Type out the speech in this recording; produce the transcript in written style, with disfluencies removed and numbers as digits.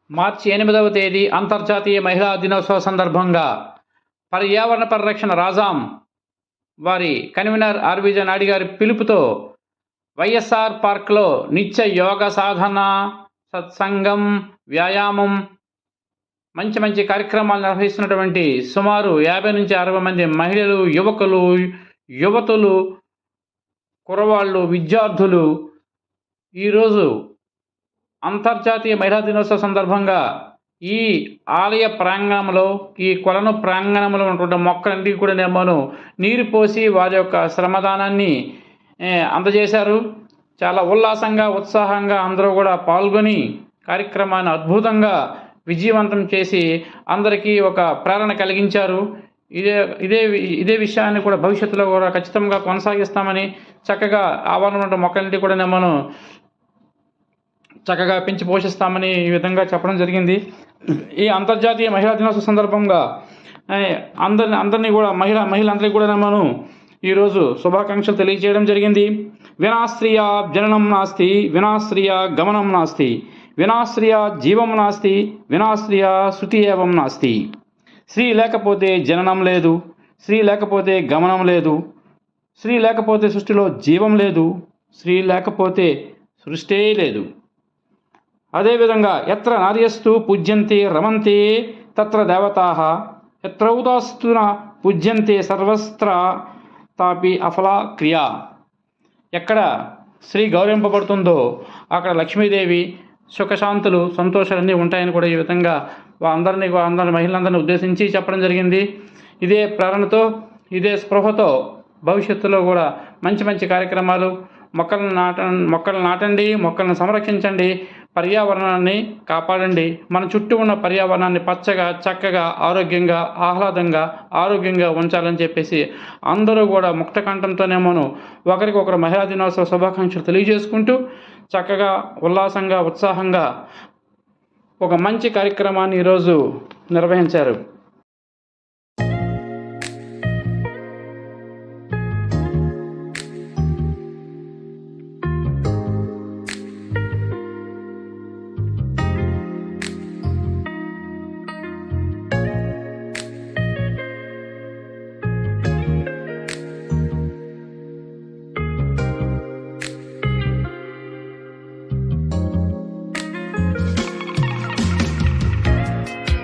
మార్చి 8వ తేదీ అంతర్జాతీయ మహిళా దినోత్సవ సందర్భంగా పర్యావరణ పరిరక్షణ రాజాం వారి కన్వీనర్ ఆర్విజ నాయుడు గారి పిలుపుతో వైఎస్ఆర్ పార్క్లో నిత్య యోగ సాధన, సత్సంగం, వ్యాయామం మంచి మంచి కార్యక్రమాలు నిర్వహిస్తున్నటువంటి సుమారు 50 నుంచి 60 మంది మహిళలు, యువకులు, యువతులు, కుర్రవాళ్ళు, విద్యార్థులు ఈరోజు అంతర్జాతీయ మహిళా దినోత్సవ సందర్భంగా ఈ ఆలయ ప్రాంగణంలో, ఈ కొలను ప్రాంగణంలో ఉన్నటువంటి మొక్కలన్నిటికీ కూడా నీరు పోసి వారి యొక్క శ్రమదానాన్ని అందజేశారు. చాలా ఉల్లాసంగా, ఉత్సాహంగా అందరూ కూడా పాల్గొని కార్యక్రమాన్ని అద్భుతంగా విజయవంతం చేసి అందరికీ ఒక ప్రేరణ కలిగించారు. ఇదే విషయాన్ని కూడా భవిష్యత్తులో కూడా ఖచ్చితంగా కొనసాగిస్తామని, చక్కగా ఆవరణ మొక్కలన్నిటి కూడా చక్కగా పెంచి పోషిస్తామని ఈ విధంగా చెప్పడం జరిగింది. ఈ అంతర్జాతీయ మహిళా దినోత్సవ సందర్భంగా అందరినీ కూడా మహిళలందరికీ కూడా ఈరోజు శుభాకాంక్షలు తెలియజేయడం జరిగింది. వినాశ్రియ జననం నాస్తి, వినాశ్రియ గమనం నాస్తి, వినాశ్రియ జీవం నాస్తి, వినాశ్రియ శృతి ఏవం నాస్తి. స్త్రీ లేకపోతే జననం లేదు, స్త్రీ లేకపోతే గమనం లేదు, స్త్రీ లేకపోతే సృష్టిలో జీవం లేదు, స్త్రీ లేకపోతే సృష్టే లేదు. అదేవిధంగా ఎత్ర నార్యస్తు పూజ్యంతే రమంతే తత్ర దేవతాః, ఎత్ర ఉదాస్తున పూజ్యంతే సర్వస్త్ర తాపి అఫలా క్రియ. ఎక్కడ స్త్రీ గౌరవింపబడుతుందో అక్కడ లక్ష్మీదేవి సుఖశాంతులు, సంతోషాలన్నీ ఉంటాయని కూడా ఈ విధంగా అందరి మహిళలందరినీ ఉద్దేశించి చెప్పడం జరిగింది. ఇదే ప్రేరణతో, ఇదే స్పృహతో భవిష్యత్తులో కూడా మంచి మంచి కార్యక్రమాలు, మొక్కలను నాటండి, మొక్కలను సంరక్షించండి, పర్యావరణాన్ని కాపాడండి. మన చుట్టూ ఉన్న పర్యావరణాన్ని పచ్చగా, చక్కగా, ఆరోగ్యంగా, ఆహ్లాదంగా, ఆరోగ్యంగా ఉంచాలని చెప్పేసి అందరూ కూడా ముక్తకంఠంతోనే ఒకరికొకరు మహిళా దినోత్సవ శుభాకాంక్షలు తెలియజేసుకుంటూ చక్కగా, ఉల్లాసంగా, ఉత్సాహంగా ఒక మంచి కార్యక్రమాన్ని ఈరోజు నిర్వహించారు.